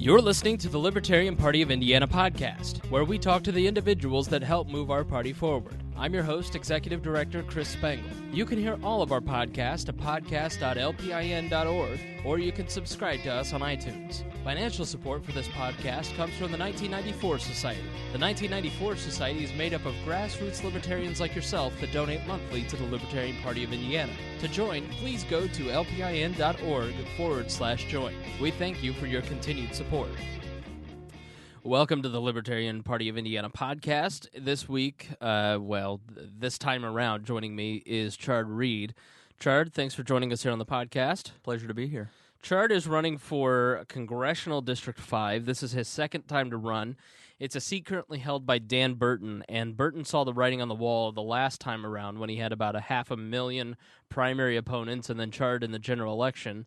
You're listening to the Libertarian Party of Indiana podcast, where we talk to the individuals that help move our party forward. I'm your host, Executive Director Chris Spangle. You can hear all of our podcasts at podcast.lpin.org, or you can subscribe to us on iTunes. Financial support for this podcast comes from the 1994 Society. The 1994 Society is made up of grassroots libertarians like yourself that donate monthly to the Libertarian Party of Indiana. To join, please go to lpin.org/join. We thank you for your continued support. Welcome to the Libertarian Party of Indiana podcast. This week, this time around, joining me is Chard Reid. Chard, thanks for joining us here on the podcast. Pleasure to be here. Chard is running for Congressional District 5. This is his second time to run. It's a seat currently held by Dan Burton, and Burton saw the writing on the wall the last time around when he had about 500,000 primary opponents and then Chard in the general election.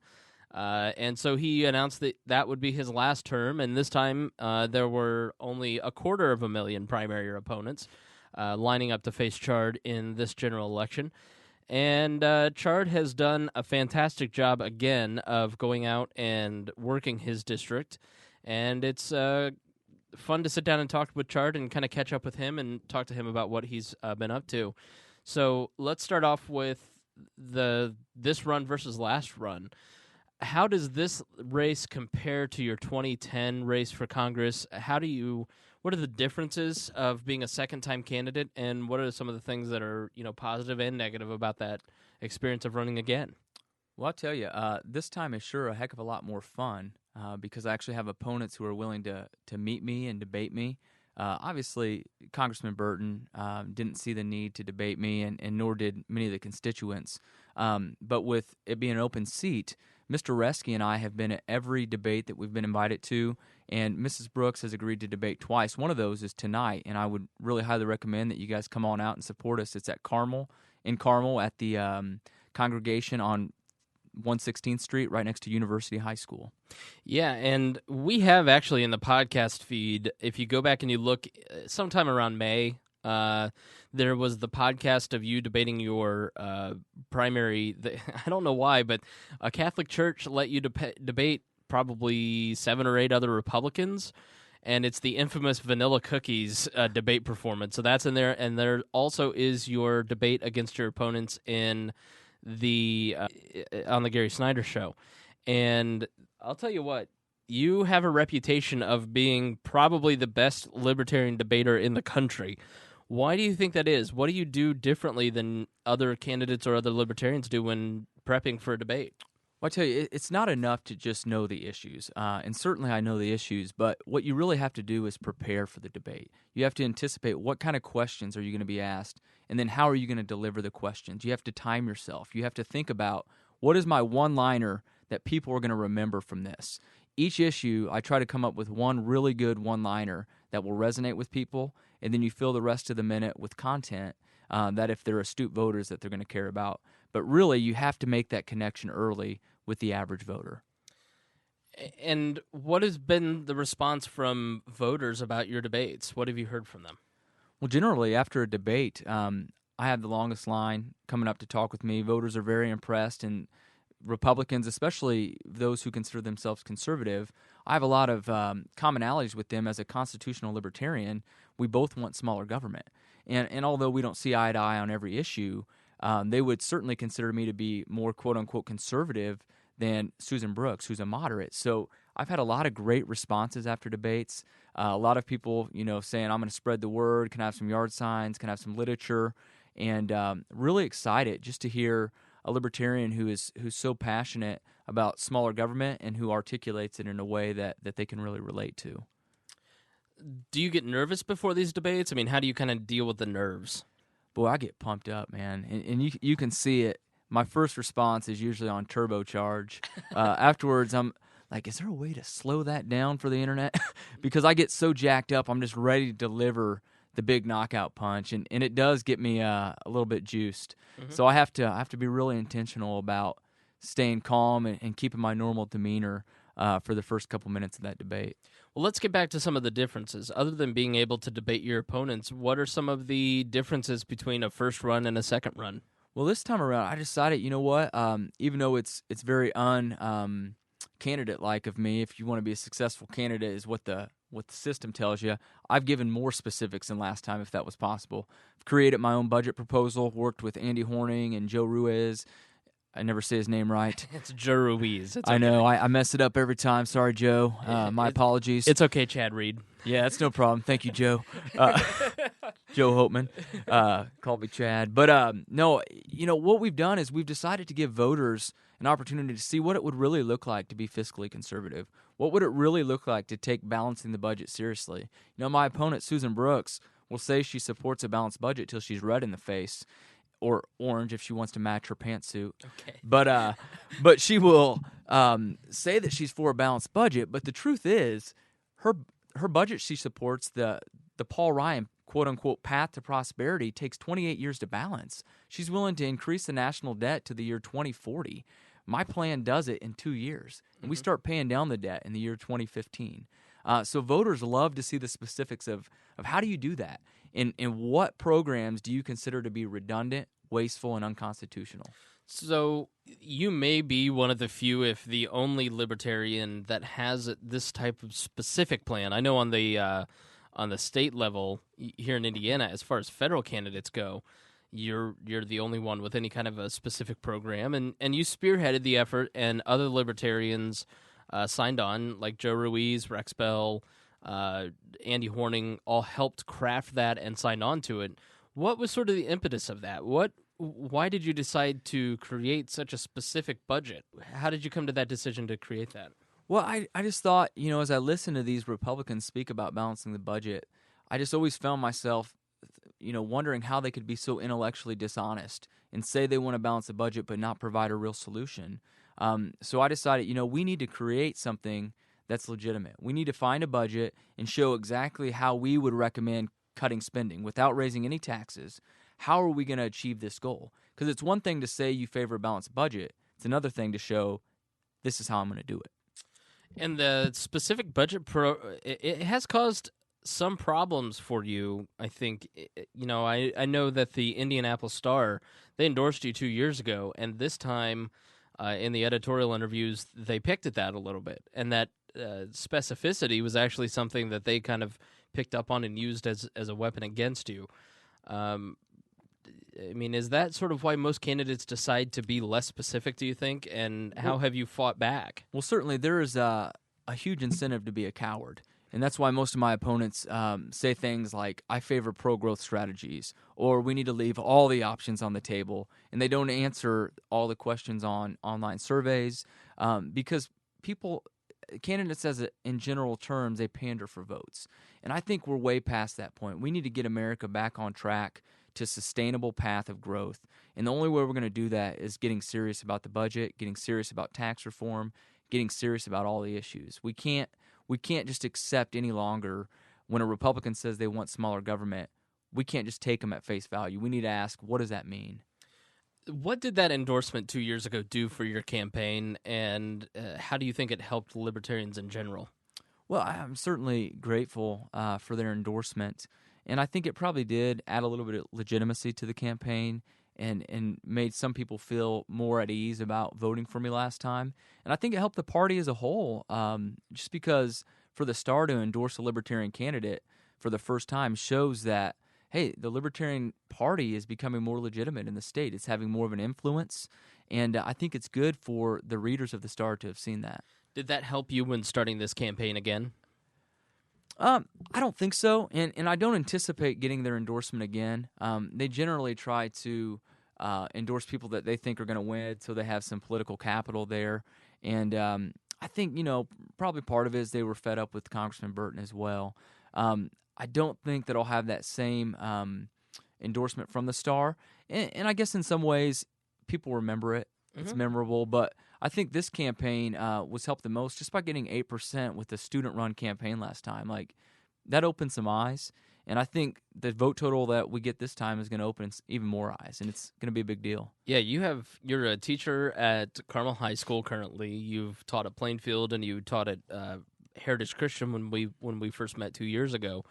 And so he announced that that would be his last term, and this time there were only 250,000 primary opponents lining up to face Chard in this general election. And Chard has done a fantastic job again of going out and working his district, and it's fun to sit down and talk with Chard and kind of catch up with him and talk to him about what he's been up to. So let's start off with this run versus last run. How does this race compare to your 2010 race for Congress? What are the differences of being a second-time candidate, and what are some of the things that are, positive and negative about that experience of running again? Well, I'll tell you, this time is sure a heck of a lot more fun because I actually have opponents who are willing to meet me and debate me. Obviously, Congressman Burton didn't see the need to debate me, and nor did many of the constituents. But with it being an open seat, Mr. Reski and I have been at every debate that we've been invited to, and Mrs. Brooks has agreed to debate twice. One of those is tonight, and I would really highly recommend that you guys come on out and support us. It's at Carmel at the congregation on 116th Street, right next to University High School. Yeah, and we have actually in the podcast feed, if you go back and you look sometime around May, there was the podcast of you debating your primary. I don't know why, but a Catholic church let you debate probably 7 or 8 other Republicans, and it's the infamous vanilla cookies debate performance. So that's in there, and there also is your debate against your opponents in the on the Gary Snyder show. And I'll tell you what, you have a reputation of being probably the best libertarian debater in the country. Why do you think that is? What do you do differently than other candidates or other libertarians do when prepping for a debate? Well, I tell you, it's not enough to just know the issues, and certainly I know the issues, but what you really have to do is prepare for the debate. You have to anticipate what kind of questions are you going to be asked, and then how are you going to deliver the questions. You have to time yourself. You have to think about, what is my one-liner that people are going to remember from this? Each issue, I try to come up with one really good one-liner that will resonate with people, and then you fill the rest of the minute with content that if they're astute voters that they're going to care about. But really, you have to make that connection early with the average voter. And what has been the response from voters about your debates? What have you heard from them? Well, generally, after a debate, I have the longest line coming up to talk with me. Voters are very impressed, and Republicans, especially those who consider themselves conservative, I have a lot of commonalities with them. As a constitutional libertarian, we both want smaller government. And although we don't see eye to eye on every issue, they would certainly consider me to be more quote-unquote conservative than Susan Brooks, who's a moderate. So I've had a lot of great responses after debates. A lot of people, saying, I'm going to spread the word, can I have some yard signs, can I have some literature, and really excited just to hear a libertarian who's so passionate about smaller government and who articulates it in a way that they can really relate to. Do you get nervous before these debates? I mean, how do you kind of deal with the nerves? Boy, I get pumped up, man, and you can see it. My first response is usually on turbocharge. Afterwards, I'm like, is there a way to slow that down for the internet? Because I get so jacked up, I'm just ready to deliver the big knockout punch, and it does get me a little bit juiced. Mm-hmm. So I have to be really intentional about staying calm and keeping my normal demeanor for the first couple minutes of that debate. Well, let's get back to some of the differences. Other than being able to debate your opponents, what are some of the differences between a first run and a second run? Well, this time around, I decided, you know what? Even though it's very candidate-like of me. If you want to be a successful candidate, is what the system tells you. I've given more specifics than last time, if that was possible. I've created my own budget proposal, worked with Andy Horning and Joe Ruiz. I never say his name right. It's Joe Ruiz. It's okay. I know. I mess it up every time. Sorry, Joe. My apologies. It's okay, Chad Reid. Yeah, that's no problem. Thank you, Joe. Joe Hopeman called me Chad. But no, what we've done is we've decided to give voters an opportunity to see what it would really look like to be fiscally conservative. What would it really look like to take balancing the budget seriously? My opponent, Susan Brooks, will say she supports a balanced budget till she's red in the face, or orange if she wants to match her pantsuit. Okay. But she will say that she's for a balanced budget. But the truth is, her budget she supports, the Paul Ryan quote-unquote path to prosperity, takes 28 years to balance. She's willing to increase the national debt to the year 2040. My plan does it in 2 years, and we start paying down the debt in the year 2015. So voters love to see the specifics of how do you do that, and what programs do you consider to be redundant, wasteful, and unconstitutional. So you may be one of the few, if the only libertarian that has this type of specific plan. I know on the state level here in Indiana, as far as federal candidates go, you're the only one with any kind of a specific program, and you spearheaded the effort, and other libertarians signed on, like Joe Ruiz, Rex Bell, Andy Horning, all helped craft that and signed on to it. What was sort of the impetus of that? Why did you decide to create such a specific budget? How did you come to that decision to create that? Well, I just thought, as I listened to these Republicans speak about balancing the budget, I just always found myself, wondering how they could be so intellectually dishonest and say they want to balance the budget but not provide a real solution. So I decided, we need to create something that's legitimate. We need to find a budget and show exactly how we would recommend cutting spending without raising any taxes. How are we going to achieve this goal? Because it's one thing to say you favor a balanced budget. It's another thing to show this is how I'm going to do it. And the specific budget it has caused some problems for you, I think. I know that the Indianapolis Star, they endorsed you 2 years ago, and this time in the editorial interviews, they picked at that a little bit. And that specificity was actually something that they kind of picked up on and used as a weapon against you. Is that sort of why most candidates decide to be less specific, do you think? And how have you fought back? Well, certainly there is a huge incentive to be a coward. And that's why most of my opponents say things like, I favor pro-growth strategies, or we need to leave all the options on the table. And they don't answer all the questions on online surveys because candidates in general terms, they pander for votes. And I think we're way past that point. We need to get America back on track to a sustainable path of growth. And the only way we're going to do that is getting serious about the budget, getting serious about tax reform, getting serious about all the issues. We can't just accept any longer when a Republican says they want smaller government. We can't just take them at face value. We need to ask, what does that mean? What did that endorsement 2 years ago do for your campaign, and how do you think it helped libertarians in general? Well, I'm certainly grateful for their endorsement, and I think it probably did add a little bit of legitimacy to the campaign and made some people feel more at ease about voting for me last time. And I think it helped the party as a whole, just because for the Star to endorse a Libertarian candidate for the first time shows that, hey, the Libertarian Party is becoming more legitimate in the state. It's having more of an influence, and I think it's good for the readers of the Star to have seen that. Did that help you when starting this campaign again? I don't think so, and I don't anticipate getting their endorsement again. They generally try to endorse people that they think are going to win, so they have some political capital there. And I think, probably part of it is they were fed up with Congressman Burton as well. I don't think that I'll have that same endorsement from the Star. And I guess in some ways, people remember it. It's memorable, but I think this campaign was helped the most just by getting 8% with the student-run campaign last time. Like, that opened some eyes, and I think the vote total that we get this time is going to open even more eyes, and it's going to be a big deal. Yeah, you're a teacher at Carmel High School currently. You've taught at Plainfield, and you taught at Heritage Christian when we first met 2 years ago.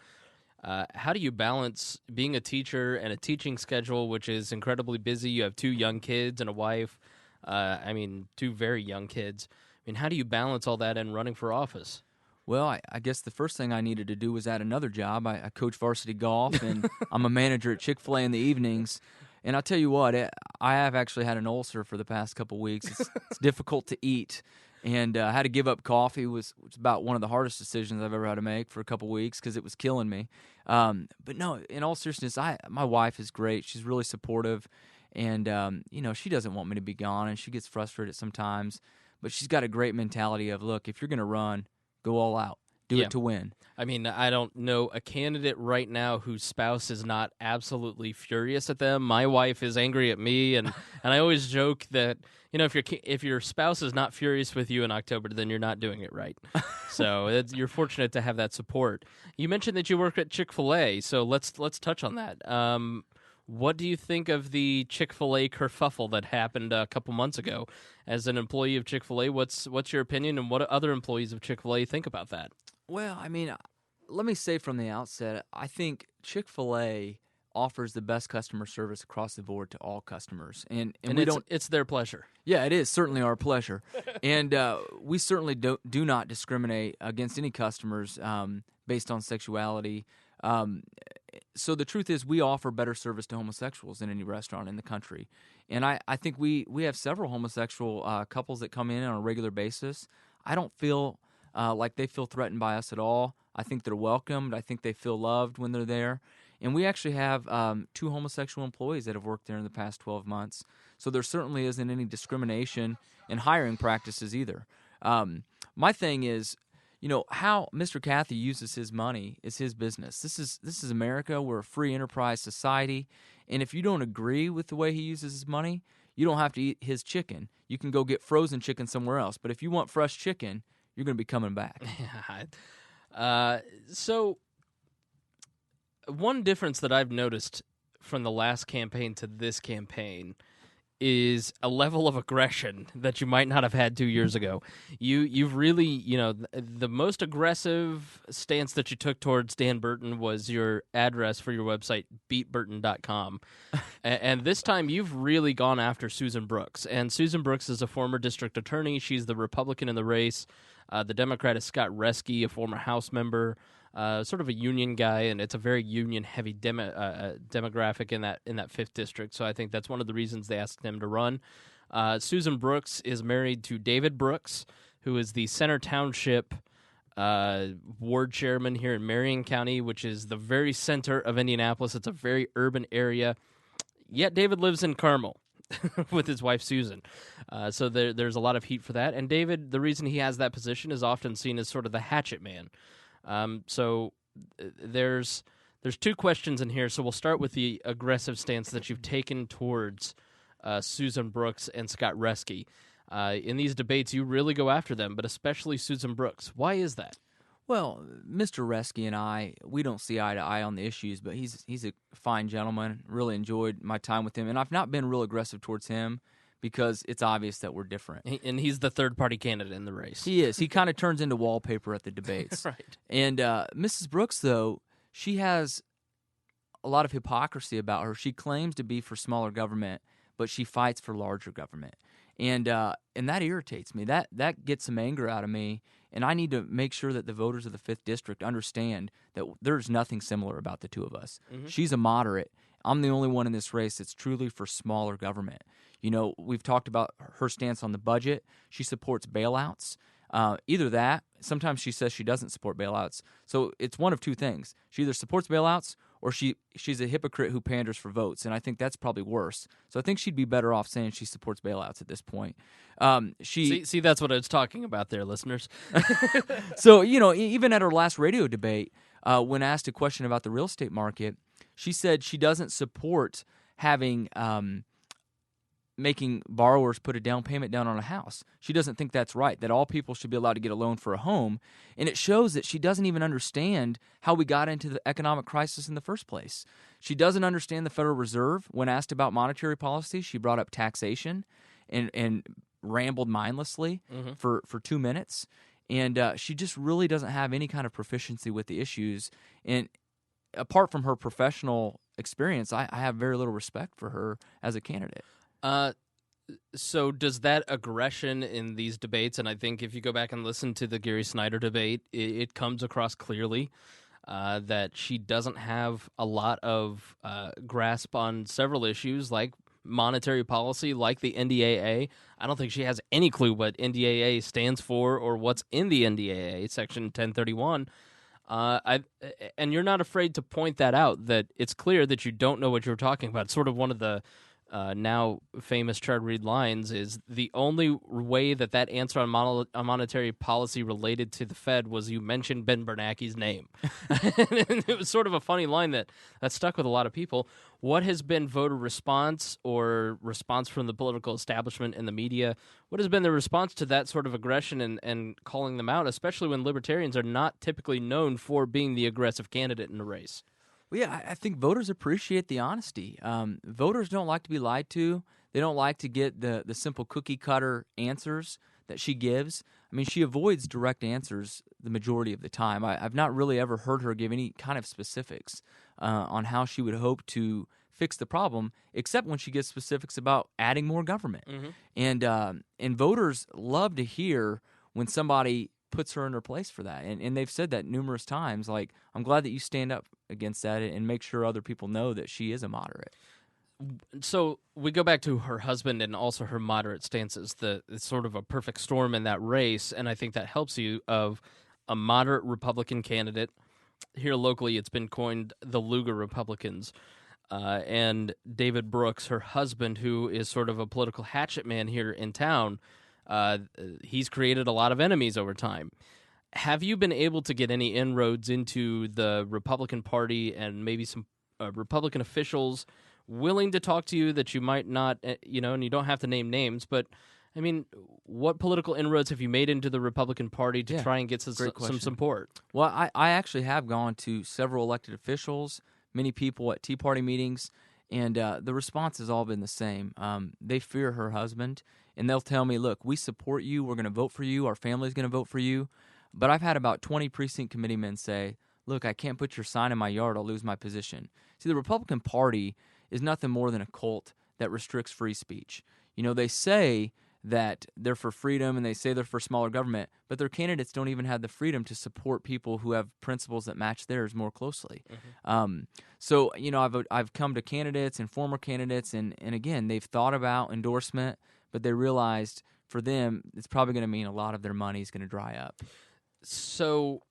How do you balance being a teacher and a teaching schedule, which is incredibly busy? You have 2 young kids and a wife. 2 very young kids, mean, how do you balance all that and running for office? Well, I guess the first thing I needed to do was add another job. I coach varsity golf, and I'm a manager at Chick-fil-A in the evenings. And I'll tell you what, I have actually had an ulcer for the past couple weeks. It's difficult to eat, and I had to give up coffee. It was about one of the hardest decisions I've ever had to make for a couple weeks because it was killing me. But no, in all seriousness, my wife is great. She's really supportive, and she doesn't want me to be gone, and she gets frustrated sometimes. But she's got a great mentality of, look, if you're going to run, go all out. Do it to win. I mean, I don't know a candidate right now whose spouse is not absolutely furious at them. My wife is angry at me, and I always joke that, if your spouse is not furious with you in October, then you're not doing it right. So you're fortunate to have that support. You mentioned that you work at Chick-fil-A, so let's touch on that. What do you think of the Chick-fil-A kerfuffle that happened a couple months ago? As an employee of Chick-fil-A, what's your opinion, and what do other employees of Chick-fil-A think about that? Well, I mean, let me say from the outset, I think Chick-fil-A offers the best customer service across the board to all customers, and it's their pleasure. Yeah, it is certainly our pleasure, and we certainly do not discriminate against any customers based on sexuality. So the truth is, we offer better service to homosexuals than any restaurant in the country. And I think we have several homosexual couples that come in on a regular basis. I don't feel like they feel threatened by us at all. I think they're welcomed. I think they feel loved when they're there. And we actually have 2 homosexual employees that have worked there in the past 12 months. So there certainly isn't any discrimination in hiring practices either. My thing is, how Mr. Cathy uses his money is his business. This is America. We're a free enterprise society, and if you don't agree with the way he uses his money, you don't have to eat his chicken. You can go get frozen chicken somewhere else. But if you want fresh chicken, you're going to be coming back. So one difference that I've noticed from the last campaign to this campaign is a level of aggression that you might not have had 2 years ago. You've really, the most aggressive stance that you took towards Dan Burton was your address for your website, beatburton.com. And this time you've really gone after Susan Brooks. And Susan Brooks is a former district attorney. She's the Republican in the race. The Democrat is Scott Reski, a former House member. Sort of a union guy, and it's a very union-heavy demographic in that 5th district. So I think that's one of the reasons they asked him to run. Susan Brooks is married to David Brooks, who is the Center Township ward chairman here in Marion County, which is the very center of Indianapolis. It's a very urban area. Yet David lives in Carmel with his wife Susan. So there's a lot of heat for that. And David, the reason he has that position is often seen as sort of the hatchet man. So there's 2 questions in here. So we'll start with the aggressive stance that you've taken towards Susan Brooks and Scott Reski. In these debates, you really go after them, but especially Susan Brooks. Why is that? Well, Mr. Reski and we don't see eye to eye on the issues, but he's a fine gentleman. Really enjoyed my time with him, and I've not been real aggressive towards him because it's obvious that we're different. And he's the third-party candidate in the race. He is. He kind of turns into wallpaper at the debates. Right. And Mrs. Brooks, though, she has a lot of hypocrisy about her. She claims to be for smaller government, but she fights for larger government. And that irritates me. That gets some anger out of me, and I need to make sure that the voters of the 5th District understand that there's nothing similar about the 2 of us. Mm-hmm. She's a moderate. I'm the only one in this race that's truly for smaller government. We've talked about her stance on the budget. She supports bailouts. Either that, sometimes she says she doesn't support bailouts. So it's one of 2 things. She either supports bailouts or she's a hypocrite who panders for votes, and I think that's probably worse. So I think she'd be better off saying she supports bailouts at this point. See, that's what I was talking about there, listeners. So, even at her last radio debate, when asked a question about the real estate market, she said she doesn't support having making borrowers put a down payment down on a house. She doesn't think that's right, that all people should be allowed to get a loan for a home. And it shows that she doesn't even understand how we got into the economic crisis in the first place. She doesn't understand the Federal Reserve. When asked about monetary policy, she brought up taxation and rambled mindlessly for 2 minutes. And she just really doesn't have any kind of proficiency with the issues. And apart from her professional experience, I have very little respect for her as a candidate. So does that aggression in these debates, and I think if you go back and listen to the Gary Snyder debate, it comes across clearly that she doesn't have a lot of grasp on several issues like monetary policy, like the NDAA. I don't think she has any clue what NDAA stands for or what's in the NDAA, Section 1031. And you're not afraid to point that out, that it's clear that you don't know what you're talking about. It's sort of one of the now famous Chard Reid lines is the only way that answer on monetary policy related to the Fed was you mentioned Ben Bernanke's name. And it was sort of a funny line that stuck with a lot of people. What has been voter response or response from the political establishment and the media? What has been the response to that sort of aggression and calling them out, especially when libertarians are not typically known for being the aggressive candidate in a race? Well, yeah, I think voters appreciate the honesty. Voters don't like to be lied to. They don't like to get the simple cookie-cutter answers that she gives. I mean, she avoids direct answers the majority of the time. I've not really ever heard her give any kind of specifics on how she would hope to fix the problem, except when she gives specifics about adding more government. Mm-hmm. And voters love to hear when somebody puts her in her place for that. And they've said that numerous times, like, I'm glad that you stand up against that and make sure other people know that she is a moderate. So we go back to her husband and also her moderate stances. It's sort of a perfect storm in that race, and I think that helps you of a moderate Republican candidate. Here locally, it's been coined the Lugar Republicans. And David Brooks, her husband, who is sort of a political hatchet man here in town, he's created a lot of enemies over time. Have you been able to get any inroads into the Republican Party and maybe some Republican officials willing to talk to you that you might not, and you don't have to name names, but I mean, what political inroads have you made into the Republican Party to try and get some support? Well, I actually have gone to several elected officials, many people at Tea Party meetings, and the response has all been the same. They fear her husband, and they'll tell me, look, we support you, we're going to vote for you, our family's going to vote for you. But I've had about 20 precinct committeemen say, look, I can't put your sign in my yard, I'll lose my position. See, the Republican Party is nothing more than a cult that restricts free speech. They say that they're for freedom and they say they're for smaller government, but their candidates don't even have the freedom to support people who have principles that match theirs more closely. Mm-hmm. So, I've come to candidates and former candidates, and again, they've thought about endorsement, but they realized for them it's probably going to mean a lot of their money is going to dry up. So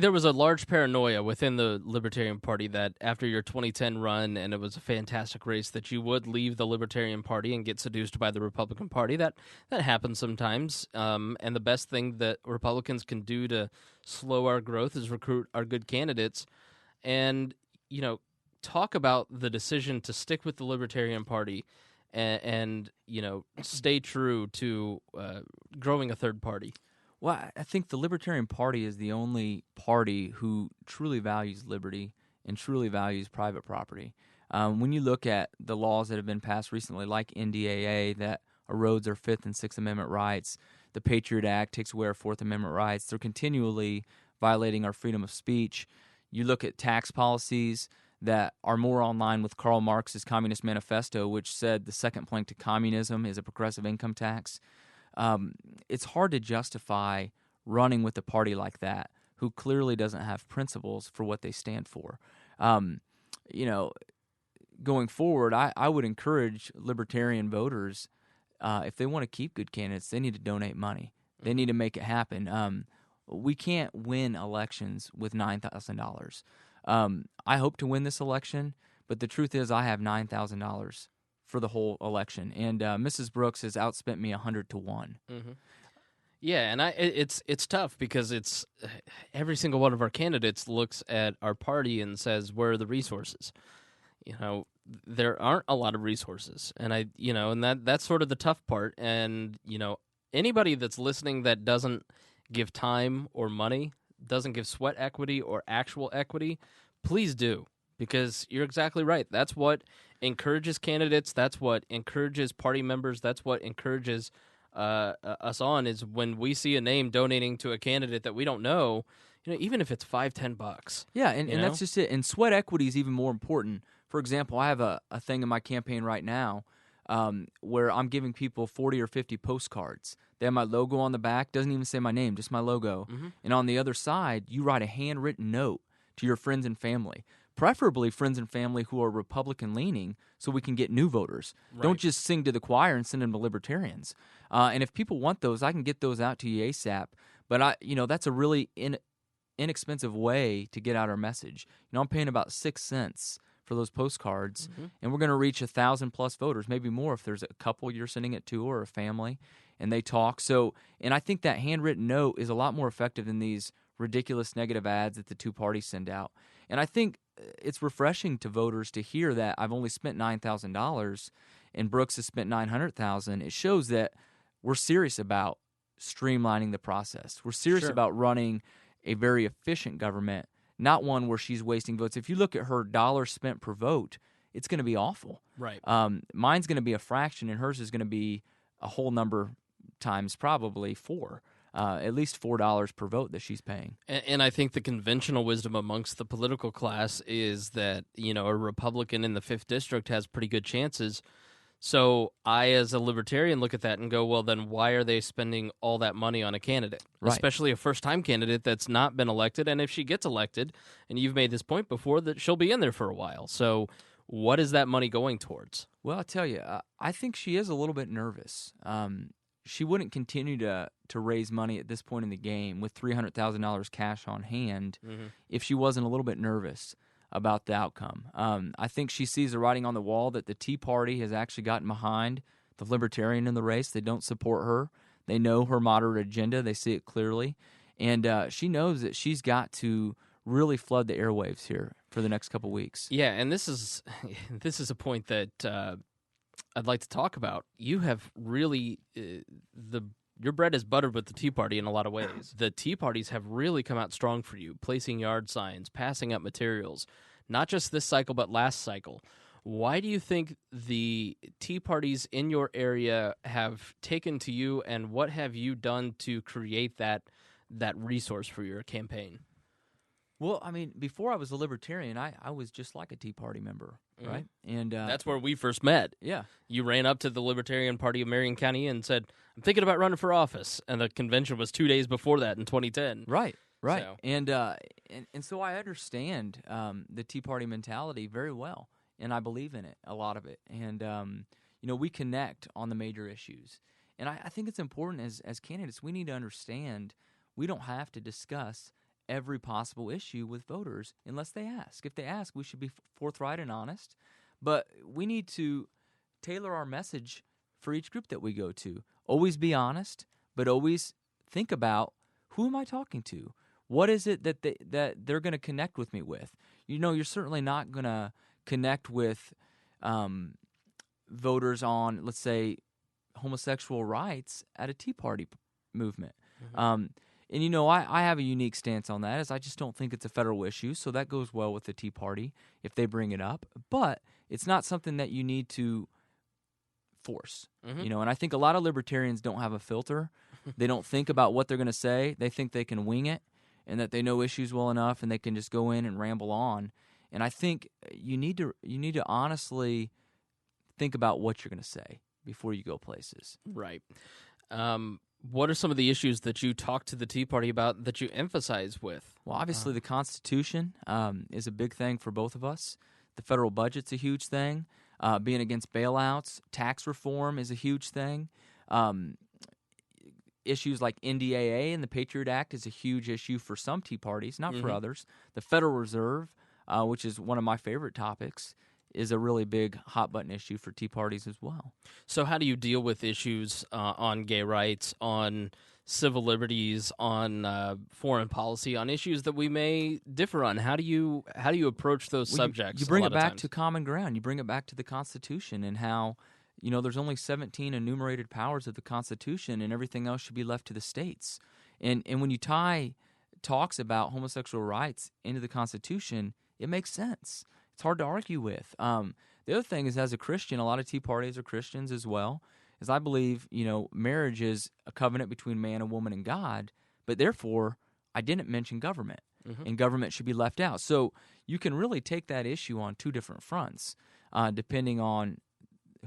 there was a large paranoia within the Libertarian Party that after your 2010 run, and it was a fantastic race, that you would leave the Libertarian Party and get seduced by the Republican Party. That happens sometimes, and the best thing that Republicans can do to slow our growth is recruit our good candidates. And, talk about the decision to stick with the Libertarian Party and stay true to growing a third party. Well, I think the Libertarian Party is the only party who truly values liberty and truly values private property. When you look at the laws that have been passed recently, like NDAA, that erodes our Fifth and Sixth Amendment rights, the Patriot Act takes away our Fourth Amendment rights, they're continually violating our freedom of speech. You look at tax policies that are more in line with Karl Marx's Communist Manifesto, which said the second plank to communism is a progressive income tax. It's hard to justify running with a party like that who clearly doesn't have principles for what they stand for. Going forward, I would encourage libertarian voters, if they want to keep good candidates, they need to donate money. They need to make it happen. We can't win elections with $9,000. I hope to win this election, but the truth is I have $9,000 for the whole election, and Mrs. Brooks has outspent me 100 to 1. Mm-hmm. Yeah, and it's tough because it's every single one of our candidates looks at our party and says, "Where are the resources?" There aren't a lot of resources, and and that's sort of the tough part. And anybody that's listening that doesn't give time or money, doesn't give sweat equity or actual equity, please do. Because you're exactly right. That's what encourages candidates. That's what encourages party members. That's what encourages us on, is when we see a name donating to a candidate that we don't know, even if it's $5-10. Yeah, and that's just it. And sweat equity is even more important. For example, I have a thing in my campaign right now. where I'm giving people 40 or 50 postcards. They have my logo on the back, doesn't even say my name, just my logo. And on the other side, you write a handwritten note to your friends and family, preferably friends and family who are Republican-leaning, so we can get new voters. Right. Don't just sing to the choir and send them to Libertarians. And if people want those, I can get those out to you ASAP. But that's a really inexpensive way to get out our message. I'm paying about 6 cents for those postcards, and we're going to reach 1,000+ voters, maybe more if there's a couple you're sending it to or a family, and they talk. So, and I think that handwritten note is a lot more effective than these ridiculous negative ads that the two parties send out. And I think it's refreshing to voters to hear that I've only spent $9,000 and Brooks has spent $900,000. It shows that we're serious about streamlining the process. We're serious about running a very efficient government, not one where she's wasting votes. If you look at her dollars spent per vote, it's going to be awful. Right. Mine's going to be a fraction, and hers is going to be a whole number times probably 4. At least $4 per vote that she's paying. And I think the conventional wisdom amongst the political class is that, a Republican in the 5th District has pretty good chances. So I, as a Libertarian, look at that and go, well, then why are they spending all that money on a candidate? Right. Especially a first-time candidate that's not been elected. And if she gets elected, and you've made this point before, that she'll be in there for a while. So what is that money going towards? Well, I'll tell you, I think she is a little bit nervous. She wouldn't continue to raise money at this point in the game with $300,000 cash on hand if she wasn't a little bit nervous about the outcome. I think she sees the writing on the wall that the Tea Party has actually gotten behind the Libertarian in the race. They don't support her. They know her moderate agenda. They see it clearly. And she knows that she's got to really flood the airwaves here for the next couple weeks. Yeah, and this is a point that I'd like to talk about. You have really your bread is buttered with the Tea Party in a lot of ways. The Tea Parties have really come out strong for you, placing yard signs, passing up materials, not just this cycle but last cycle. Why do you think the Tea Parties in your area have taken to you, and what have you done to create that resource for your campaign? Well, I mean, before I was a Libertarian, I was just like a Tea Party member, right? And that's where we first met. Yeah. You ran up to the Libertarian Party of Marion County and said, I'm thinking about running for office. And the convention was 2 days before that in 2010. Right. So. And so I understand the Tea Party mentality very well, and I believe in it, a lot of it. And, we connect on the major issues. And I think it's important as candidates, we need to understand we don't have to discuss every possible issue with voters unless they ask. If they ask, we should be forthright and honest. But we need to tailor our message for each group that we go to. Always be honest, but always think about, who am I talking to? What is it that they're going to connect with me with? You're certainly not going to connect with voters on, let's say, homosexual rights at a Tea Party movement. And, I have a unique stance on that, as I just don't think it's a federal issue, so that goes well with the Tea Party if they bring it up. But it's not something that you need to force, and I think a lot of Libertarians don't have a filter. They don't think about what they're going to say. They think they can wing it and that they know issues well enough and they can just go in and ramble on. And I think you need to honestly think about what you're going to say before you go places. Right. What are some of the issues that you talk to the Tea Party about that you emphasize with? Well, obviously the Constitution is a big thing for both of us. The federal budget's a huge thing. Being against bailouts, tax reform is a huge thing. Issues like NDAA and the Patriot Act is a huge issue for some Tea Parties, not for others. The Federal Reserve, which is one of my favorite topics, is a really big hot-button issue for Tea Parties as well. So how do you deal with issues on gay rights, on civil liberties, on foreign policy, on issues that we may differ on? How do you approach those subjects? You bring it back to common ground. You bring it back to the Constitution and how, there's only 17 enumerated powers of the Constitution and everything else should be left to the states. And when you tie talks about homosexual rights into the Constitution, it makes sense. It's hard to argue with. The other thing is, as a Christian, a lot of Tea Parties are Christians as well, is I believe, marriage is a covenant between man and woman and God, but therefore I didn't mention government, and government should be left out. So you can really take that issue on two different fronts, depending on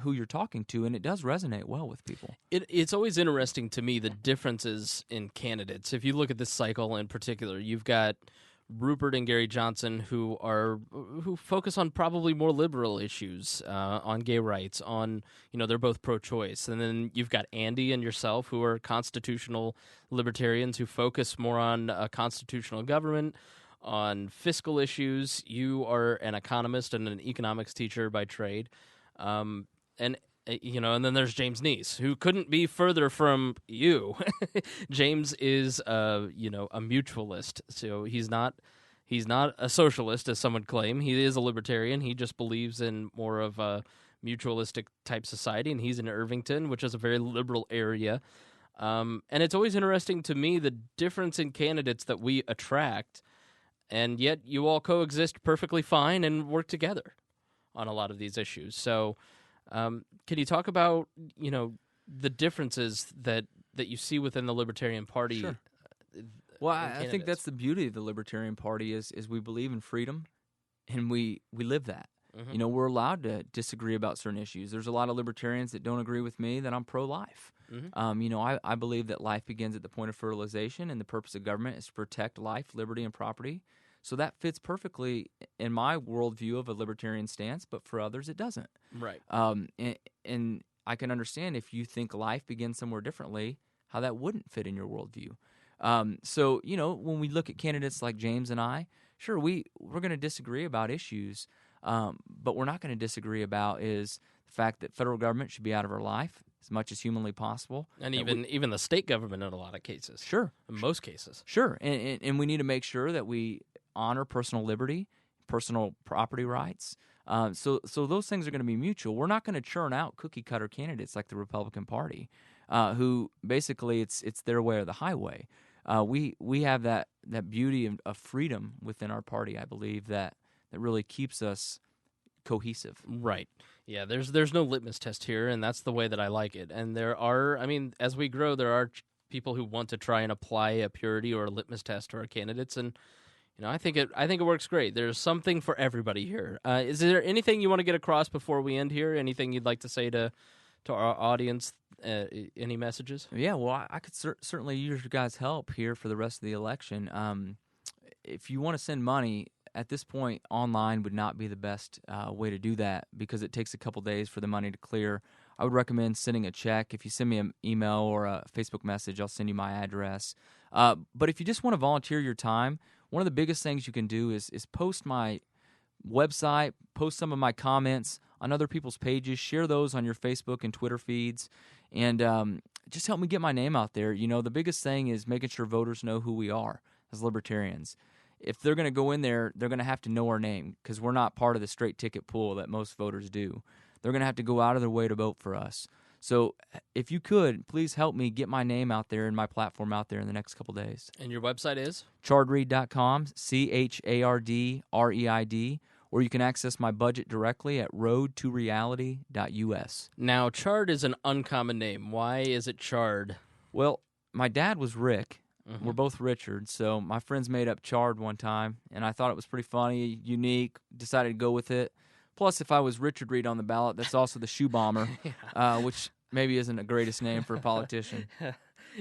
who you're talking to, and it does resonate well with people. It's always interesting to me the differences in candidates. If you look at this cycle in particular, you've got Rupert and Gary Johnson who focus on probably more liberal issues, on gay rights, on, they're both pro-choice. And then you've got Andy and yourself who are constitutional libertarians who focus more on constitutional government, on fiscal issues. You are an economist and an economics teacher by trade. And then there's James Neese, who couldn't be further from you. James is, a mutualist, so he's not a socialist, as some would claim. He is a libertarian. He just believes in more of a mutualistic type society, and he's in Irvington, which is a very liberal area. And it's always interesting to me the difference in candidates that we attract, and yet you all coexist perfectly fine and work together on a lot of these issues. So can you talk about, the differences that you see within the Libertarian Party? Sure. Well, I think that's the beauty of the Libertarian Party is we believe in freedom, and we live that. Mm-hmm. We're allowed to disagree about certain issues. There's a lot of libertarians that don't agree with me that I'm pro-life. Mm-hmm. I believe that life begins at the point of fertilization, and the purpose of government is to protect life, liberty, and property. So that fits perfectly in my worldview of a libertarian stance, but for others it doesn't. Right. And I can understand if you think life begins somewhere differently, how that wouldn't fit in your worldview. So when we look at candidates like James and I, sure, we're going to disagree about issues, but we're not going to disagree about is the fact that federal government should be out of our life as much as humanly possible. And even the state government in a lot of cases. Sure. In most cases. Sure. And we need to make sure that we honor personal liberty, personal property rights. So those things are going to be mutual. We're not going to churn out cookie-cutter candidates like the Republican Party, who basically it's their way or the highway. We have that beauty of freedom within our party, I believe, that really keeps us cohesive. Right. Yeah, there's no litmus test here, and that's the way that I like it. And there are, as we grow, there are people who want to try and apply a purity or a litmus test to our candidates, and I think it works great. There's something for everybody here. Is there anything you want to get across before we end here? Anything you'd like to say to our audience? Any messages? Yeah, well, I could certainly use your guys' help here for the rest of the election. If you want to send money, at this point, online would not be the best way to do that because it takes a couple days for the money to clear. I would recommend sending a check. If you send me an email or a Facebook message, I'll send you my address. But if you just want to volunteer your time, one of the biggest things you can do is post my website, post some of my comments on other people's pages, share those on your Facebook and Twitter feeds, and just help me get my name out there. The biggest thing is making sure voters know who we are as libertarians. If they're going to go in there, they're going to have to know our name because we're not part of the straight ticket pool that most voters do. They're going to have to go out of their way to vote for us. So if you could, please help me get my name out there and my platform out there in the next couple days. And your website is? chardreid.com, CHARDREID, or you can access my budget directly at roadtoreality.us. Now, Chard is an uncommon name. Why is it Chard? Well, my dad was Rick. Mm-hmm. We're both Richard, so my friends made up Chard one time, and I thought it was pretty funny, unique, decided to go with it. Plus, if I was Richard Reid on the ballot, that's also the shoe bomber, which maybe isn't the greatest name for a politician.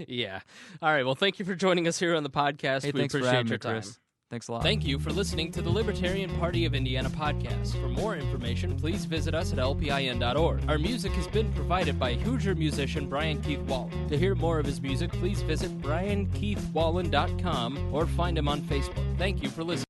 Yeah. All right, well, thank you for joining us here on the podcast. Hey, we thanks appreciate for having your me, time. Chris. Thanks a lot. Thank you for listening to the Libertarian Party of Indiana podcast. For more information, please visit us at lpin.org. Our music has been provided by Hoosier musician Brian Keith Wallen. To hear more of his music, please visit briankeithwallen.com or find him on Facebook. Thank you for listening.